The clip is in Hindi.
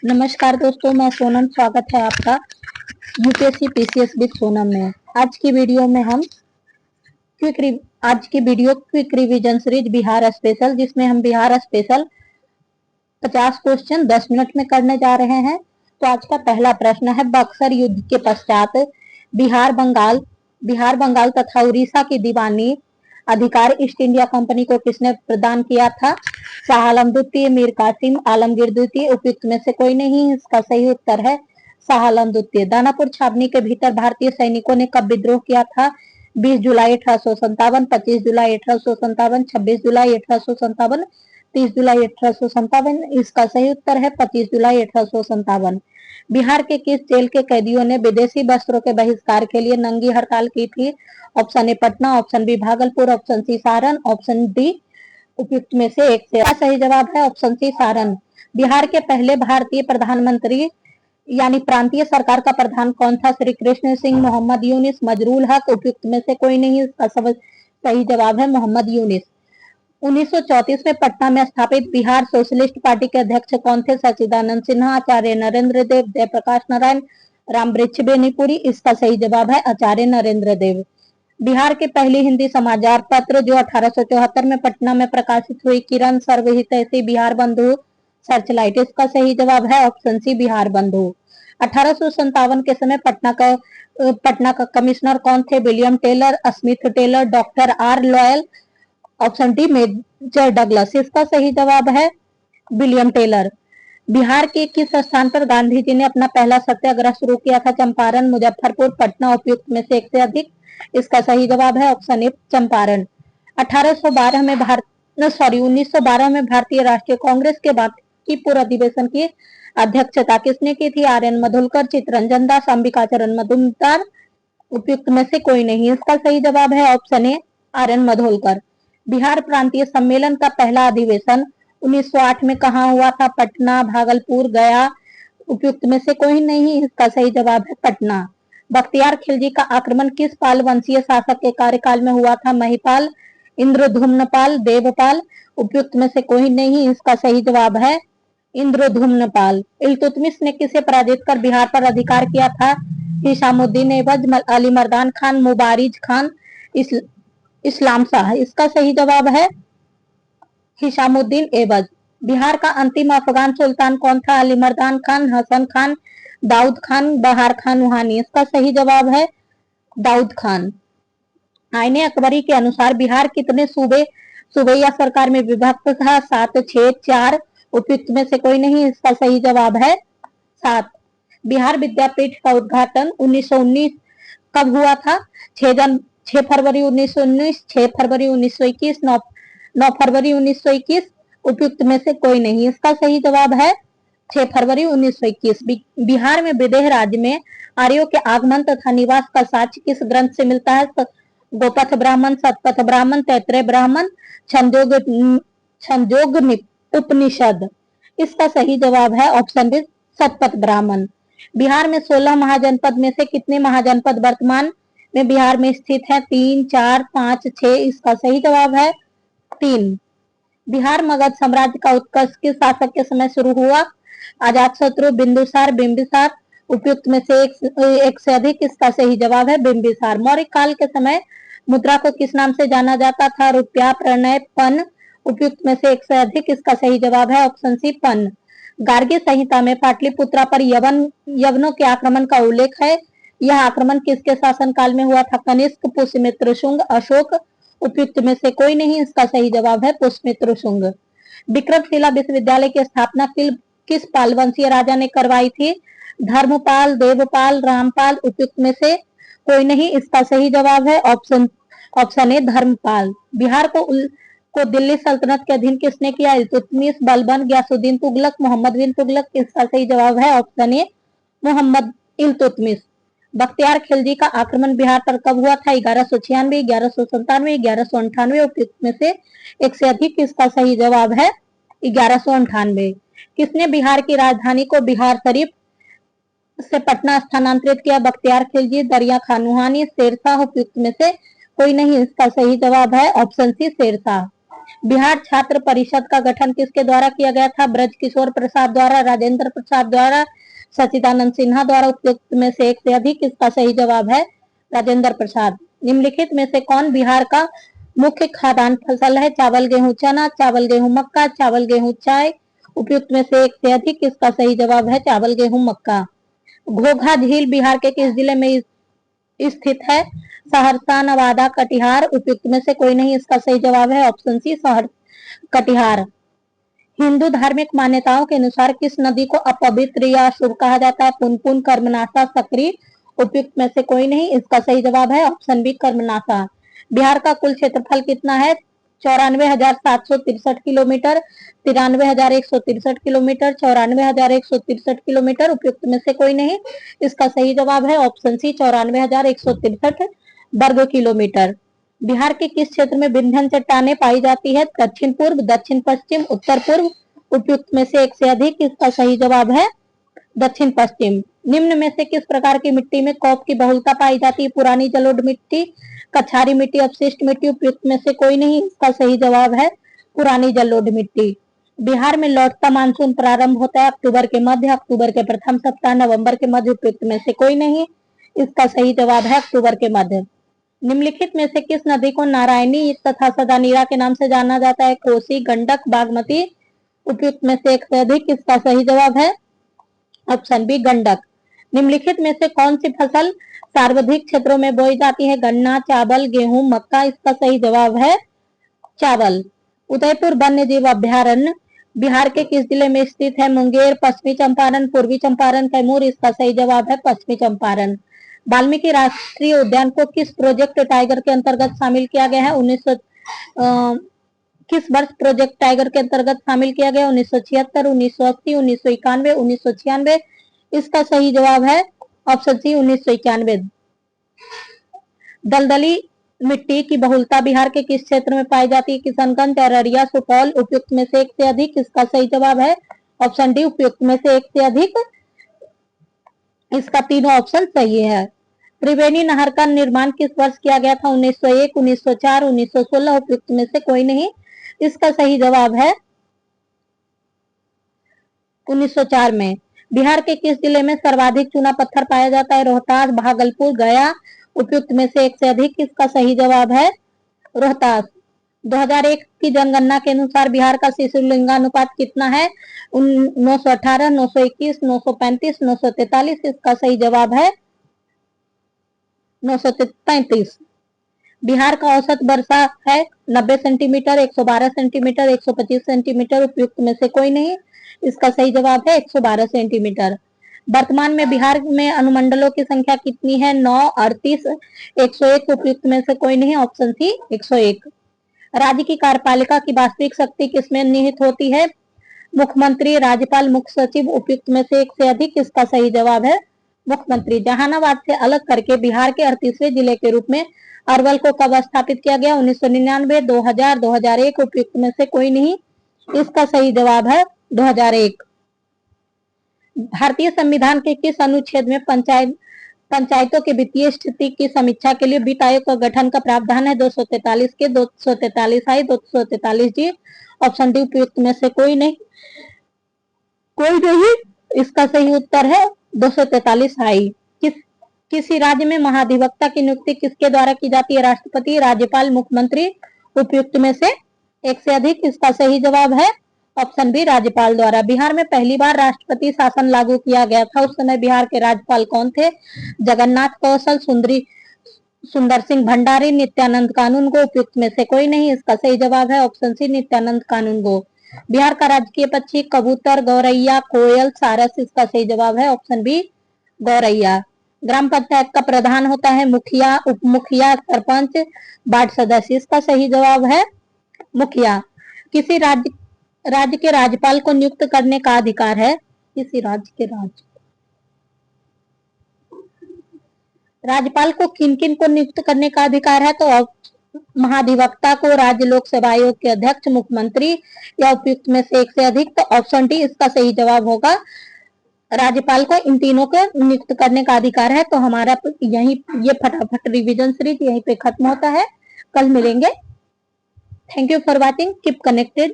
नमस्कार दोस्तों, मैं सोनम। स्वागत है आपका यूपीएससी पीसीएस विद सोनम में। आज की वीडियो में हम quick revision series Bihar special, जिसमें हम बिहार स्पेशल 50 क्वेश्चन 10 मिनट में करने जा रहे हैं। तो आज का पहला प्रश्न है, बक्सर युद्ध के पश्चात बिहार बंगाल तथा उड़ीसा की दीवानी अधिकार ईस्ट इंडिया कंपनी को किसने प्रदान किया था? शाह आलम द्वितीय, मीर कासिम, आलमगीर द्वितीय। उपयुक्त में से कोई नहीं। इसका सही उत्तर है शाह आलम द्वितीय। दानापुर छावनी के भीतर भारतीय सैनिकों ने कब विद्रोह किया था? 20 जुलाई 1857, 25 जुलाई 1857, 26 जुलाई 1857, 30 जुलाई 1857। इसका सही उत्तर है 25 जुलाई 1857। बिहार के किस जेल के कैदियों ने विदेशी वस्त्रों के बहिष्कार के लिए नंगी हड़ताल की थी? Option A Patna, option B Bhagalpur, option C Saran, option D उपयुक्त में से एक से। सही जवाब है ऑप्शन सी सारण। बिहार के पहले भारतीय प्रधानमंत्री यानी प्रांतीय सरकार का प्रधान कौन था? श्री कृष्ण सिंह, मोहम्मद यूनिस, मजरूल हक। उपयुक्त में से कोई नहीं। इसका सही जवाब है मोहम्मद यूनिस। 1934 में पटना में स्थापित बिहार सोशलिस्ट पार्टी के अध्यक्ष कौन थे? सच्चिदानंद सिन्हा, आचार्य नरेंद्र देव, जयप्रकाश नारायण, रामवृक्ष बेनीपुरी। इसका सही जवाब है आचार्य नरेंद्र देव। बिहार के पहली हिंदी समाचार पत्र जो 1874 में पटना में प्रकाशित हुई, किरण सर्वहितैषी बिहार बंधु सर्चलाइट। इसका सही जवाब है ऑप्शन सी बिहार बंधु। 1857 के समय पटना का कमिश्नर कौन थे? William Taylor, Smith Taylor, doctor R Loyal, option D Major Douglas. इसका सही जवाब है विलियम टेलर। बिहार के किस स्थान पर गांधी जी ने अपना पहला सत्याग्रह शुरू किया था? चंपारण, मुजफ्फरपुर, पटना। उपयुक्त में से एक से अधिक। इसका सही जवाब है ऑप्शन ए चंपारण। 1912 में भारतीय राष्ट्रीय कांग्रेस के बाकी पूर्व अधिवेशन की अध्यक्षता किसने की थी? R N Madhulkar, Chittaranjan Das, Ambikacharan Majumdar. उपयुक्त में से कोई नहीं। इसका सही जवाब है option A R N Madhulkar. Bihar प्रांतीय सम्मेलन का पहला अधिवेशन 1908 में कहाँ हुआ था? पटना, भागलपुर, गया। उपयुक्त में से कोई नहीं। इसका सही जवाब है पटना। बख्तियार खिलजी का आक्रमण किस पाल वंशीय शासक के कार्यकाल में हुआ था? महिपाल, इंद्रधुम्नपाल, देवपाल। उपयुक्त में से कोई नहीं। इसका सही जवाब है इंद्रधुम्नपाल। इल्तुतमिश ने किसे पराजित कर बिहार पर अधिकार किया था? हिशामुद्दीन ऐबज, अली मर्दान खान, मुबारिज खान, इस्लाम शाह। इसका सही जवाब है हिशामुद्दीन ऐबज। बिहार का अंतिम अफगान सुल्तान कौन था? अली मर्दान खान, हसन खान, दाऊद खान, बहार खान रूहानी। इसका सही जवाब है दाऊद खान। आईने अकबरी के अनुसार बिहार कितने सूबेया सरकार में विभक्त था? 7, 6, 4। उपयुक्त में से कोई नहीं। इसका सही जवाब है 7। बिहार विद्यापीठ का उद्घाटन 1919 कब हुआ था? 6 फरवरी 1919, 6 फरवरी 1921, 9 फरवरी 1921। उपयुक्त में से कोई नहीं। इसका सही जवाब है 6 फरवरी 1921। बिहार में विदेह राज्य में आर्यों के आगमन तथा निवास का साक्ष्य किस ग्रंथ से मिलता है? गोपथ ब्राह्मण, शतपथ ब्राह्मण, तैत्रेय ब्राह्मण, छंदोग उपनिषद। इसका सही जवाब है ऑप्शन बी शतपथ ब्राह्मण। बिहार में 16 महाजनपद में से कितने महाजनपद वर्तमान में बिहार में स्थित है? 3, 4, 5, 6। इसका सही जवाब है 3। बिहार मगध साम्राज्य का उत्कर्ष किस शासक के समय शुरू हुआ? अजातशत्रु, बिंदुसार, बिंबिसार। उपयुक्त में से एक से अधिक। इसका सही जवाब है बिंबिसार। मौर्य काल के समय मुद्रा को किस नाम से जाना जाता था? रुपया, प्रणय, पन। उपयुक्त में से एक से अधिक। इसका सही जवाब है ऑप्शन सी पन। गार्गी संहिता में पाटलिपुत्रा पर यवनों के आक्रमण का उल्लेख है। यह आक्रमण किसके शासनकाल में हुआ था? कनिष्क, पुष्यमित्र शुंग, अशोक। उपयुक्त में से कोई नहीं। इसका सही जवाब है पुष्यमित्र शुंग। विक्रमशिला विश्वविद्यालय की स्थापना किस पाल वंशीय राजा ने करवाई थी? धर्मपाल, देवपाल, रामपाल। उपयुक्त में से कोई नहीं। इसका सही जवाब है ऑप्शन ए धर्मपाल। बिहार को दिल्ली सल्तनत के अधीन किसने किया? इल्तुतमिश, बलबन, गयासुद्दीन तुगलक, मोहम्मद बिन तुगलक। इसका सही जवाब है ऑप्शन ए मोहम्मद इल्तुतमिश। बख्तियार खिलजी का आक्रमण बिहार पर कब हुआ था? 1196, 1197, 1198। उपयुक्त में से एक से अधिक। इसका सही जवाब है 1198। किसने बिहार की राजधानी को बिहार शरीफ से पटना स्थानांतरित किया? बख्तियार खिलजी, दरिया खान रूहानी, शेरशाह। उपयुक्त में से कोई नहीं। इसका सही जवाब है ऑप्शन सी शेरशाह। बिहार छात्र परिषद का गठन किसके द्वारा किया गया था? ब्रजकिशोर प्रसाद द्वारा, राजेंद्र प्रसाद द्वारा, सच्चिदानंद सिन्हा द्वारा। उपयुक्त में से एक से अधिक। इसका सही जवाब है राजेंद्र प्रसाद। निम्नलिखित में से कौन बिहार का मुख्य खाद्यान्न फसल है? चावल, गेहूं, चना, चावल, गेहूं, मक्का, चावल, गेहूं, चाय। उपयुक्त में से एक से अधिक। इसका सही जवाब है चावल, गेहूं, मक्का। घोघा झील बिहार के किस जिले में स्थित है? सहरसा, नवादा, कटिहार। उपयुक्त में से कोई नहीं। इसका सही जवाब है ऑप्शन सी, कटिहार। हिंदू धार्मिक मान्यताओं के अनुसार किस नदी को अपवित्र या शुभ कहा जाता है? पुनपुन, कर्मनाशा, सकरी। उपयुक्त में से कोई नहीं। इसका सही जवाब है ऑप्शन बी, कर्मनाशा। बिहार का कुल क्षेत्रफल कितना है? 94,763 किलोमीटर, 93,163 किलोमीटर, 94,163 किलोमीटर। उपयुक्त में से कोई नहीं। इसका सही जवाब है ऑप्शन सी, 94,163 वर्ग किलोमीटर। बिहार के किस क्षेत्र में विंध्य चट्टानें पाई जाती है? दक्षिण पूर्व, दक्षिण पश्चिम, उत्तर पूर्व। उपयुक्त में से एक से अधिक। इसका सही जवाब है दक्षिण पश्चिम। निम्न में से किस प्रकार की मिट्टी में कॉप की बहुलता पाई जाती है? पुरानी जलोढ़ मिट्टी, कछारी मिट्टी, अपशिष्ट मिट्टी। उपयुक्त में से कोई नहीं। इसका सही जवाब है पुरानी जलोढ़ मिट्टी। बिहार में लौटता मानसून प्रारंभ होता है अक्टूबर के मध्य, अक्टूबर के प्रथम सप्ताह, नवंबर के मध्य। उपयुक्त में से कोई नहीं। इसका सही जवाब है अक्टूबर के मध्य। निम्नलिखित में से किस नदी को नारायणी तथा सदानीरा के नाम से जाना जाता है? कोसी, गंडक, बागमती। उपयुक्त में से एक से अधिक। इसका सही जवाब है ऑप्शन बी, गंडक। निम्नलिखित में से कौन सी फसल सार्वधिक क्षेत्रों में बोई जाती है? गन्ना, चावल, गेहूं, मक्का। इसका सही जवाब है चावल। उदयपुर वन्य जीव अभ्यारण्य बिहार के किस जिले में स्थित है? मुंगेर, पश्चिमी चंपारण, पूर्वी चंपारण, कैमूर। इसका सही जवाब है पश्चिमी चंपारण। वाल्मीकि राष्ट्रीय उद्यान को किस प्रोजेक्ट टाइगर के अंतर्गत शामिल किया गया है? किस वर्ष प्रोजेक्ट टाइगर के अंतर्गत शामिल किया गया? 1976, 1980, 1991, 1996। इसका सही जवाब है ऑप्शन सी, 1991। दलदली मिट्टी की बहुलता बिहार के किस क्षेत्र में पाई जाती है? किशनगंज, अररिया, सुपौल। उपयुक्त में से एक से अधिक। इसका सही जवाब है ऑप्शन डी, उपयुक्त में से एक से अधिक। इसका तीनों ऑप्शन सही है। त्रिवेणी नहर का निर्माण किस वर्ष किया गया था? 1901, 1904, 1916। उपयुक्त में से कोई नहीं। इसका सही जवाब है 1904 में। बिहार के किस जिले में सर्वाधिक चूना पत्थर पाया जाता है? रोहतास, भागलपुर, गया। उपयुक्त में से एक से अधिक। इसका सही जवाब है रोहतास। 2001 की जनगणना के अनुसार बिहार का शिशु लिंगानुपात कितना है? 918, 921, 935, 943। इसका सही जवाब है 935। बिहार का औसत वर्षा है 90 सेंटीमीटर, 112 सेंटीमीटर, 125 सेंटीमीटर। उपयुक्त में से कोई नहीं। इसका सही जवाब है 112 सेंटीमीटर। वर्तमान में बिहार में अनुमंडलों की संख्या कितनी है? 9, 38, 101। उपयुक्त में से कोई नहीं। Option C, 101। राज्य की कार्यपालिका की वास्तविक शक्ति किसमें निहित होती है? मुख्यमंत्री, राज्यपाल, मुख्य सचिव। उपयुक्त में से एक से अधिक। इसका सही जवाब है मुख्यमंत्री। जहानाबाद से अलग करके बिहार के 38वें जिले के रूप में अरवल को कब स्थापित किया गया? 1999, 2000, 2001। उपयुक्त में से कोई नहीं। इसका सही जवाब है 2001। भारतीय संविधान के किस अनुच्छेद में पंचायतों के वित्तीय स्थिति की समीक्षा के लिए वित्त आयोग का गठन का प्रावधान है? 243 के, 243 आई, 243 जी। ऑप्शन डी, उपयुक्त में से कोई नहीं। इसका सही उत्तर है 243 आई। किसी राज्य में महाधिवक्ता की नियुक्ति किसके द्वारा की जाती है? राष्ट्रपति, राज्यपाल, मुख्यमंत्री। उपयुक्त में से एक से अधिक। इसका सही जवाब है ऑप्शन बी, राज्यपाल द्वारा। बिहार में पहली बार राष्ट्रपति शासन लागू किया गया था। उस समय बिहार के राज्यपाल कौन थे? जगन्नाथ कौशल, सुंदर सिंह भंडारी, नित्यानंद कानून गो। उपयुक्त में से कोई नहीं। इसका सही जवाब है ऑप्शन सी, नित्यानंद कानून गो। बिहार का राजकीय पक्षी कबूतर, गौरैया, कोयल, सारस। इसका सही जवाब है ऑप्शन बी, गौरैया। ग्राम पंचायत का प्रधान होता है मुखिया, उप मुखिया, सरपंच, वार्ड सदस्य। इसका सही जवाब है मुखिया। किसी राज्य के राज्यपाल को नियुक्त करने का अधिकार है? किसी राज्य के राज्यपाल को किन किन को नियुक्त करने का अधिकार है? तो महाधिवक्ता को, राज्य लोक सेवा आयोग के अध्यक्ष, मुख्यमंत्री, या उपयुक्त में से एक से अधिक। तो ऑप्शन डी इसका सही जवाब होगा। राज्यपाल को इन तीनों को नियुक्त करने का अधिकार है। तो हमारा यही ये फटाफट रिवीजन सीरीज यहीं पे खत्म होता है। कल मिलेंगे। Thank you for watching. Keep connected.